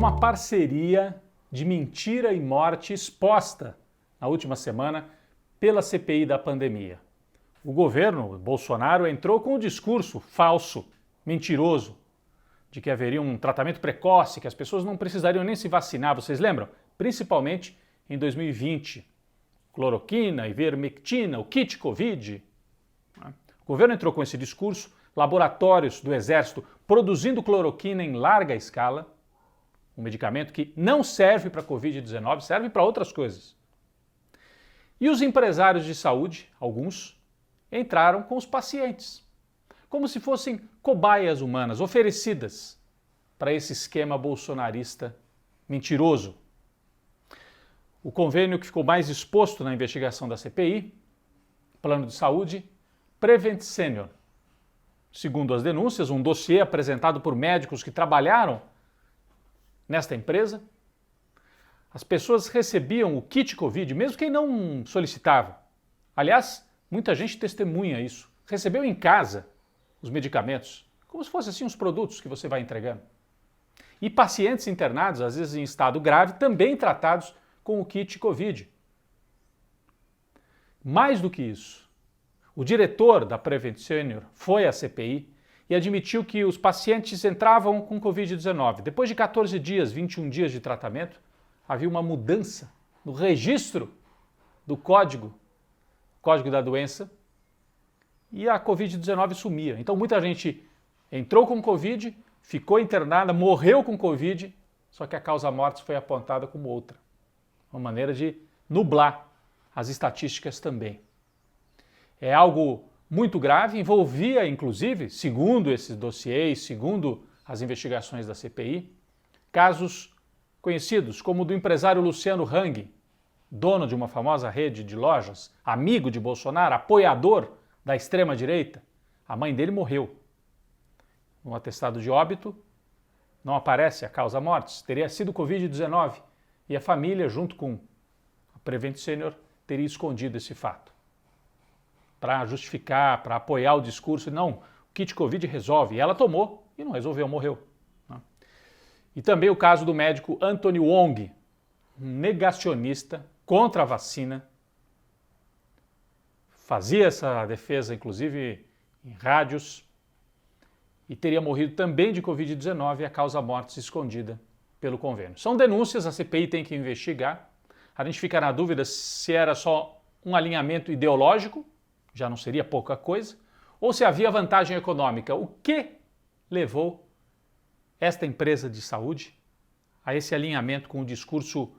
uma parceria de mentira e morte exposta na última semana pela CPI da pandemia. O governo Bolsonaro entrou com um discurso falso, mentiroso, de que haveria um tratamento precoce, que as pessoas não precisariam nem se vacinar, vocês lembram? Principalmente em 2020. Cloroquina, ivermectina, o kit Covid. O governo entrou com esse discurso, laboratórios do Exército produzindo cloroquina em larga escala, um medicamento que não serve para a Covid-19, serve para outras coisas. E os empresários de saúde, alguns, entraram com os pacientes, como se fossem cobaias humanas oferecidas para esse esquema bolsonarista mentiroso. O convênio que ficou mais exposto na investigação da CPI, plano de saúde, Prevent Senior. Segundo as denúncias, um dossiê apresentado por médicos que trabalharam nesta empresa, as pessoas recebiam o kit Covid, mesmo quem não solicitava. Aliás, muita gente testemunha isso. Recebeu em casa os medicamentos, como se fossem assim os produtos que você vai entregando. E pacientes internados, às vezes em estado grave, também tratados com o kit Covid. Mais do que isso, o diretor da Prevent Senior foi à CPI e admitiu que os pacientes entravam com Covid-19. Depois de 14 dias, 21 dias de tratamento, havia uma mudança no registro do código da doença, e a Covid-19 sumia. Então muita gente entrou com Covid, ficou internada, morreu com Covid, só que a causa-mortes foi apontada como outra. Uma maneira de nublar as estatísticas também. É algo muito grave, envolvia inclusive, segundo esses dossiês, segundo as investigações da CPI, casos conhecidos como o do empresário Luciano Hang, dono de uma famosa rede de lojas, amigo de Bolsonaro, apoiador da extrema-direita. A mãe dele morreu. No atestado de óbito não aparece a causa-mortes, teria sido Covid-19 e a família, junto com a Prevent Senior, teria escondido esse fato para justificar, para apoiar o discurso. Não, o kit Covid resolve. E ela tomou e não resolveu, morreu. E também o caso do médico Anthony Wong, um negacionista contra a vacina, fazia essa defesa, inclusive, em rádios, e teria morrido também de Covid-19 e a causa-mortes escondida pelo convênio. São denúncias, a CPI tem que investigar. A gente fica na dúvida se era só um alinhamento ideológico, já não seria pouca coisa, ou se havia vantagem econômica. O que levou esta empresa de saúde a esse alinhamento com o discurso,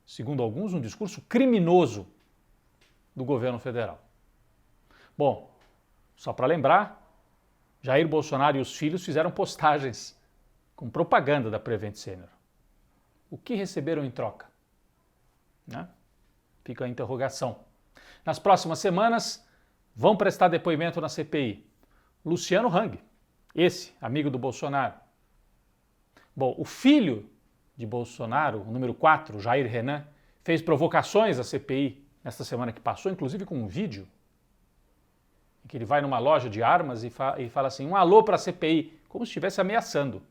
segundo alguns, um discurso criminoso do governo federal? Bom, só para lembrar, Jair Bolsonaro e os filhos fizeram postagens com propaganda da Prevent Senior. O que receberam em troca? Né? Fica a interrogação. Nas próximas semanas, vão prestar depoimento na CPI Luciano Hang, esse amigo do Bolsonaro. Bom, o filho de Bolsonaro, o número 4, Jair Renan, fez provocações à CPI nesta semana que passou, inclusive com um vídeo, em que ele vai numa loja de armas e fala assim, um alô para a CPI, como se estivesse ameaçando.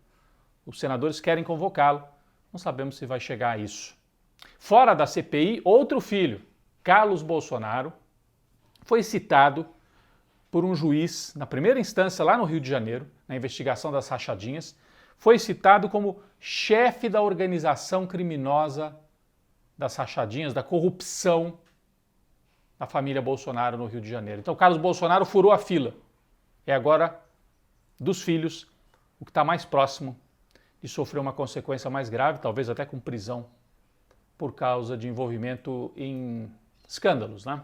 Os senadores querem convocá-lo, não sabemos se vai chegar a isso. Fora da CPI, outro filho, Carlos Bolsonaro, foi citado por um juiz na primeira instância lá no Rio de Janeiro, na investigação das rachadinhas, foi citado como chefe da organização criminosa das rachadinhas, da corrupção da família Bolsonaro no Rio de Janeiro. Então Carlos Bolsonaro furou a fila. É agora dos filhos o que está mais próximo de sofrer uma consequência mais grave, talvez até com prisão, por causa de envolvimento em escândalos, né?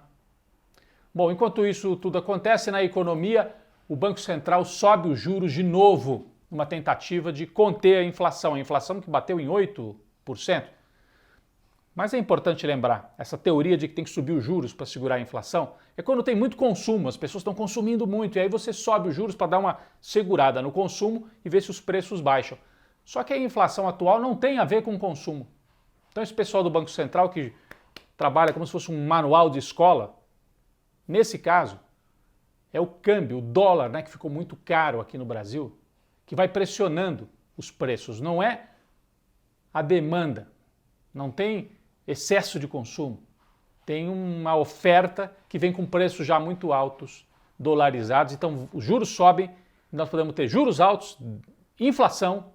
Bom, enquanto isso tudo acontece na economia, o Banco Central sobe os juros de novo, numa tentativa de conter a inflação que bateu em 8%. Mas é importante lembrar, essa teoria de que tem que subir os juros para segurar a inflação, é quando tem muito consumo, as pessoas estão consumindo muito, e aí você sobe os juros para dar uma segurada no consumo e ver se os preços baixam. Só que a inflação atual não tem a ver com o consumo. Então esse pessoal do Banco Central que trabalha como se fosse um manual de escola, nesse caso, é o câmbio, o dólar, né, que ficou muito caro aqui no Brasil, que vai pressionando os preços. Não é a demanda, não tem excesso de consumo, tem uma oferta que vem com preços já muito altos, dolarizados, então os juros sobem, nós podemos ter juros altos, inflação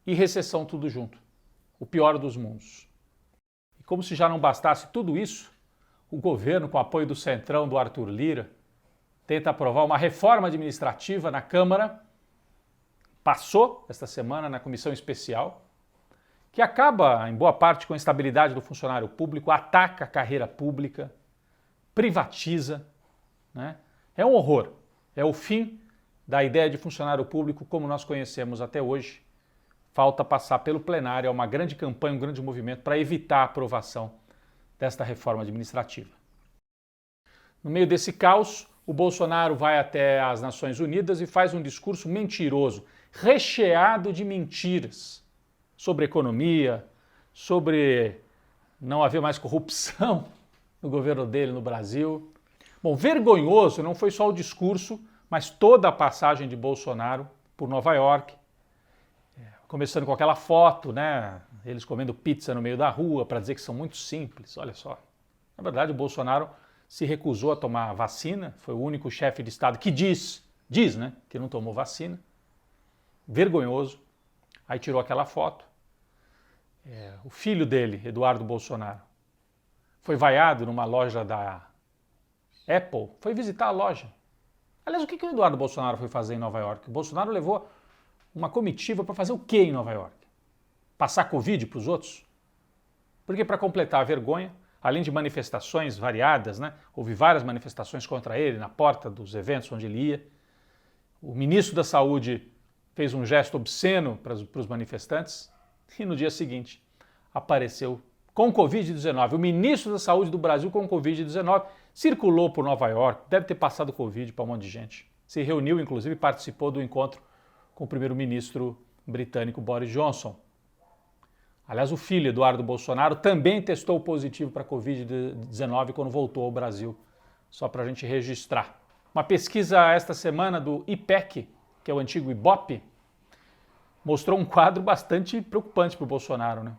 e recessão tudo junto, o pior dos mundos. E como se já não bastasse tudo isso, o governo, com o apoio do Centrão, do Arthur Lira, tenta aprovar uma reforma administrativa na Câmara, passou esta semana na comissão especial, que acaba, em boa parte, com a estabilidade do funcionário público, ataca a carreira pública, privatiza, né? É um horror, é o fim da ideia de funcionário público como nós conhecemos até hoje. Falta passar pelo plenário, é uma grande campanha, um grande movimento para evitar a aprovação desta reforma administrativa. No meio desse caos, o Bolsonaro vai até as Nações Unidas e faz um discurso mentiroso, recheado de mentiras sobre economia, sobre não haver mais corrupção no governo dele no Brasil. Bom, vergonhoso não foi só o discurso, mas toda a passagem de Bolsonaro por Nova York, começando com aquela foto, né, eles comendo pizza no meio da rua para dizer que são muito simples, olha só. Na verdade, o Bolsonaro se recusou a tomar vacina, foi o único chefe de Estado que diz, né, que não tomou vacina. Vergonhoso. Aí tirou aquela foto. O filho dele, Eduardo Bolsonaro, foi vaiado numa loja da Apple, foi visitar a loja. Aliás, o que o Eduardo Bolsonaro foi fazer em Nova York? O Bolsonaro levou uma comitiva para fazer o quê em Nova York? Passar Covid para os outros? Porque, para completar a vergonha, além de manifestações variadas, né, houve várias manifestações contra ele na porta dos eventos onde ele ia, o ministro da Saúde fez um gesto obsceno para os manifestantes e no dia seguinte apareceu com Covid-19. O ministro da Saúde do Brasil com Covid-19 circulou por Nova York, deve ter passado Covid para um monte de gente. Se reuniu, inclusive, e participou do encontro com o primeiro-ministro britânico Boris Johnson. Aliás, o filho, Eduardo Bolsonaro, também testou positivo para Covid-19 quando voltou ao Brasil, só para a gente registrar. Uma pesquisa esta semana do IPEC, que é o antigo IBOP, mostrou um quadro bastante preocupante para o Bolsonaro, né?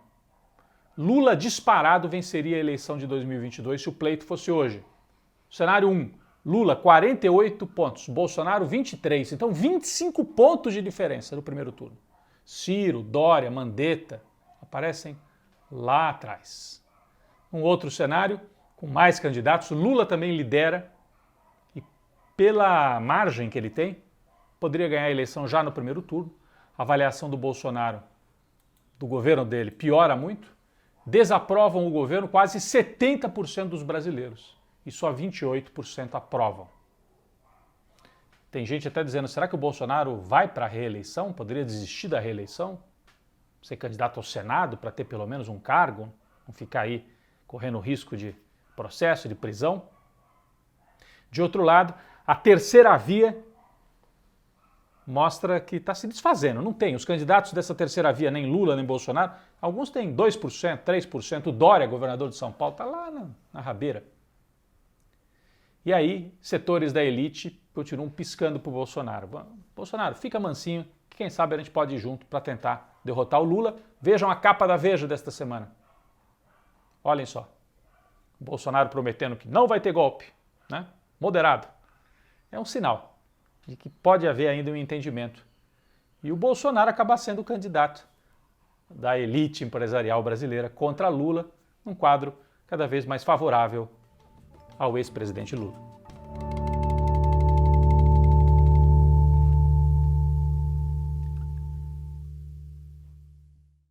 Lula disparado venceria a eleição de 2022 se o pleito fosse hoje. Cenário 1, Lula 48 pontos, Bolsonaro 23, então 25 pontos de diferença no primeiro turno. Ciro, Dória, Mandetta aparecem lá atrás. Um outro cenário, com mais candidatos, Lula também lidera e pela margem que ele tem, poderia ganhar a eleição já no primeiro turno. A avaliação do Bolsonaro, do governo dele, piora muito. Desaprovam o governo quase 70% dos brasileiros e só 28% aprovam. Tem gente até dizendo, será que o Bolsonaro vai para a reeleição? Poderia desistir da reeleição? Ser candidato ao Senado para ter pelo menos um cargo? Não ficar aí correndo risco de processo, de prisão? De outro lado, a terceira via mostra que está se desfazendo. Não tem. Os candidatos dessa terceira via, nem Lula, nem Bolsonaro, alguns têm 2%, 3%. O Dória, governador de São Paulo, está lá na rabeira. E aí, setores da elite continuam piscando para o Bolsonaro. Bolsonaro, fica mansinho, que quem sabe a gente pode ir junto para tentar derrotar o Lula. Vejam a capa da Veja desta semana. Olhem só. O Bolsonaro prometendo que não vai ter golpe, né? Moderado. É um sinal de que pode haver ainda um entendimento. E o Bolsonaro acabar sendo o candidato da elite empresarial brasileira contra Lula, num quadro cada vez mais favorável ao ex-presidente Lula.